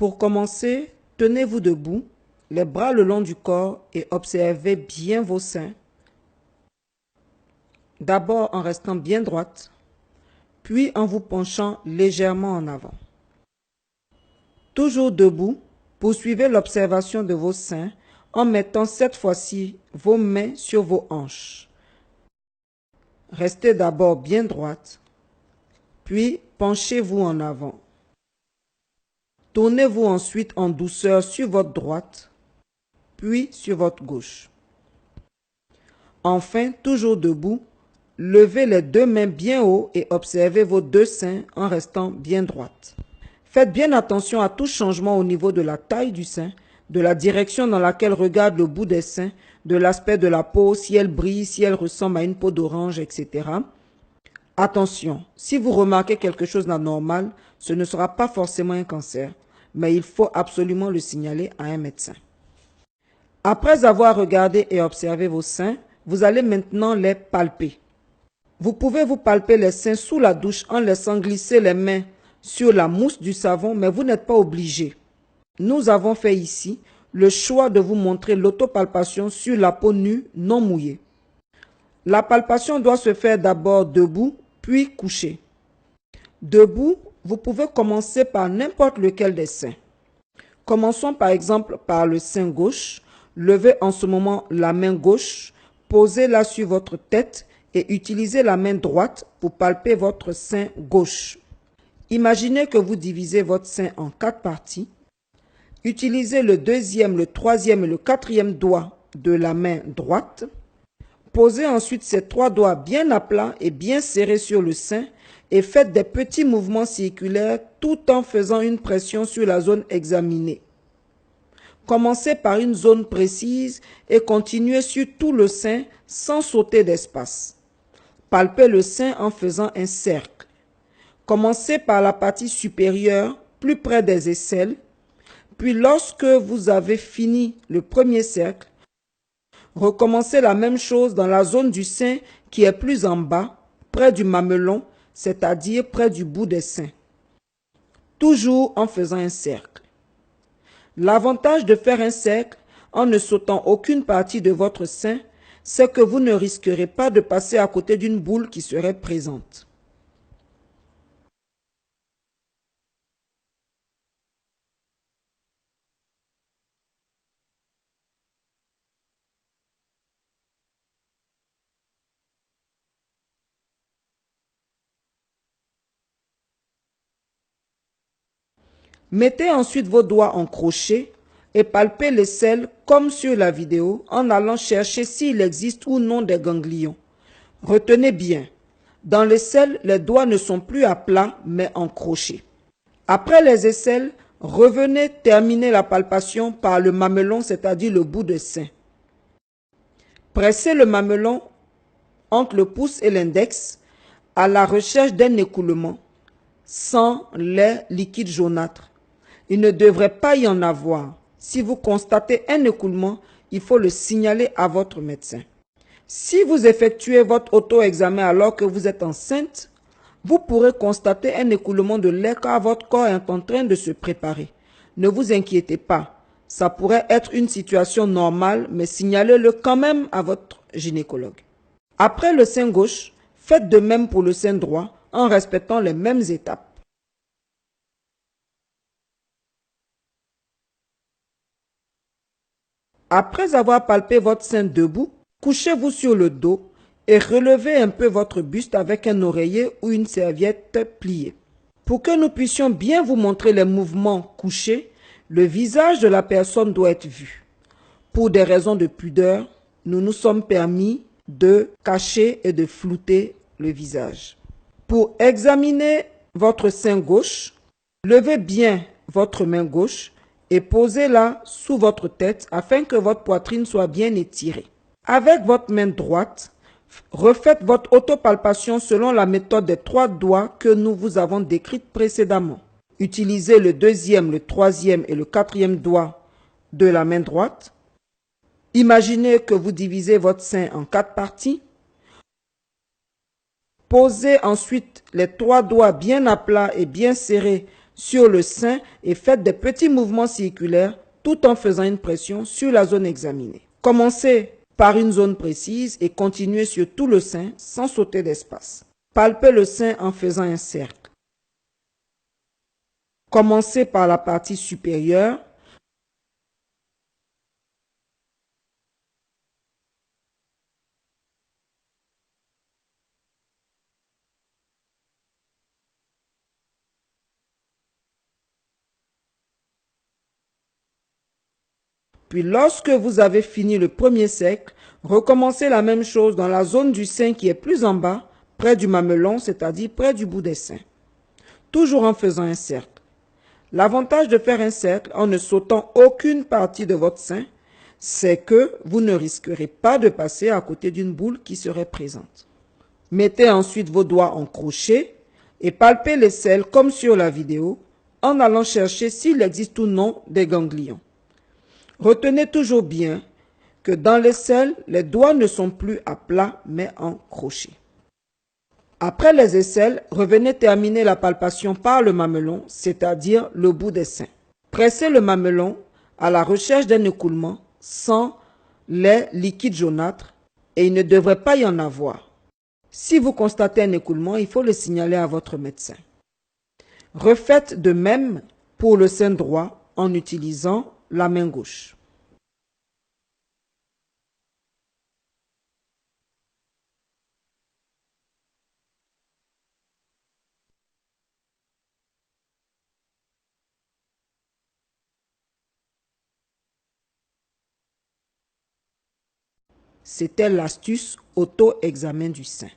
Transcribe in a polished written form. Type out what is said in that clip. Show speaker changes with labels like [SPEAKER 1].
[SPEAKER 1] Pour commencer, tenez-vous debout, les bras le long du corps et observez bien vos seins. D'abord en restant bien droite, puis en vous penchant légèrement en avant. Toujours debout, poursuivez l'observation de vos seins en mettant cette fois-ci vos mains sur vos hanches. Restez d'abord bien droite, puis penchez-vous en avant. Tournez-vous ensuite en douceur sur votre droite, puis sur votre gauche. Enfin, toujours debout, levez les deux mains bien haut et observez vos deux seins en restant bien droite. Faites bien attention à tout changement au niveau de la taille du sein, de la direction dans laquelle regarde le bout des seins, de l'aspect de la peau, si elle brille, si elle ressemble à une peau d'orange, etc. Attention, si vous remarquez quelque chose d'anormal, ce ne sera pas forcément un cancer, mais il faut absolument le signaler à un médecin. Après avoir regardé et observé vos seins, vous allez maintenant les palper. Vous pouvez vous palper les seins sous la douche en laissant glisser les mains sur la mousse du savon, mais vous n'êtes pas obligé. Nous avons fait ici le choix de vous montrer l'autopalpation sur la peau nue non mouillée. La palpation doit se faire d'abord debout, puis couché. Debout, vous pouvez commencer par n'importe lequel des seins. Commençons par exemple par le sein gauche. Levez en ce moment la main gauche, posez-la sur votre tête et utilisez la main droite pour palper votre sein gauche. Imaginez que vous divisez votre sein en 4 parties. Utilisez le deuxième, le troisième et le quatrième doigt de la main droite. Posez ensuite ces 3 doigts bien à plat et bien serrés sur le sein et faites des petits mouvements circulaires tout en faisant une pression sur la zone examinée. Commencez par une zone précise et continuez sur tout le sein sans sauter d'espace. Palpez le sein en faisant un cercle. Commencez par la partie supérieure, plus près des aisselles. Puis lorsque vous avez fini le premier cercle, recommencez la même chose dans la zone du sein qui est plus en bas, près du mamelon, c'est-à-dire près du bout des seins. Toujours en faisant un cercle. L'avantage de faire un cercle en ne sautant aucune partie de votre sein, c'est que vous ne risquerez pas de passer à côté d'une boule qui serait présente. Mettez ensuite vos doigts en crochet et palpez l'aisselle comme sur la vidéo en allant chercher s'il existe ou non des ganglions. Retenez bien, dans l'aisselle, les doigts ne sont plus à plat mais en crochet. Après les aisselles, revenez terminer la palpation par le mamelon, c'est-à-dire le bout de sein. Pressez le mamelon entre le pouce et l'index à la recherche d'un écoulement sans lait liquide jaunâtre. Il ne devrait pas y en avoir. Si vous constatez un écoulement, il faut le signaler à votre médecin. Si vous effectuez votre auto-examen alors que vous êtes enceinte, vous pourrez constater un écoulement de lait car votre corps est en train de se préparer. Ne vous inquiétez pas, ça pourrait être une situation normale, mais signalez-le quand même à votre gynécologue. Après le sein gauche, faites de même pour le sein droit en respectant les mêmes étapes. Après avoir palpé votre sein debout, couchez-vous sur le dos et relevez un peu votre buste avec un oreiller ou une serviette pliée. Pour que nous puissions bien vous montrer les mouvements couchés, le visage de la personne doit être vu. Pour des raisons de pudeur, nous nous sommes permis de cacher et de flouter le visage. Pour examiner votre sein gauche, levez bien votre main gauche et posez-la sous votre tête afin que votre poitrine soit bien étirée. Avec votre main droite, refaites votre autopalpation selon la méthode des 3 doigts que nous vous avons décrite précédemment. Utilisez le deuxième, le troisième et le quatrième doigt de la main droite. Imaginez que vous divisez votre sein en 4 parties. Posez ensuite les 3 doigts bien à plat et bien serrés sur le sein et faites des petits mouvements circulaires tout en faisant une pression sur la zone examinée. Commencez par une zone précise et continuez sur tout le sein sans sauter d'espace. Palpez le sein en faisant un cercle. Commencez par la partie supérieure. Puis lorsque vous avez fini le premier cercle, recommencez la même chose dans la zone du sein qui est plus en bas, près du mamelon, c'est-à-dire près du bout des seins. Toujours en faisant un cercle. L'avantage de faire un cercle en ne sautant aucune partie de votre sein, c'est que vous ne risquerez pas de passer à côté d'une boule qui serait présente. Mettez ensuite vos doigts en crochet et palpez les selles comme sur la vidéo en allant chercher s'il existe ou non des ganglions. Retenez toujours bien que dans les selles, les doigts ne sont plus à plat mais en crochet. Après les aisselles, revenez terminer la palpation par le mamelon, c'est-à-dire le bout des seins. Pressez le mamelon à la recherche d'un écoulement sans lait liquide jaunâtre et il ne devrait pas y en avoir. Si vous constatez un écoulement, il faut le signaler à votre médecin. Refaites de même pour le sein droit en utilisant la main gauche. C'était l'astuce auto-examen du sein.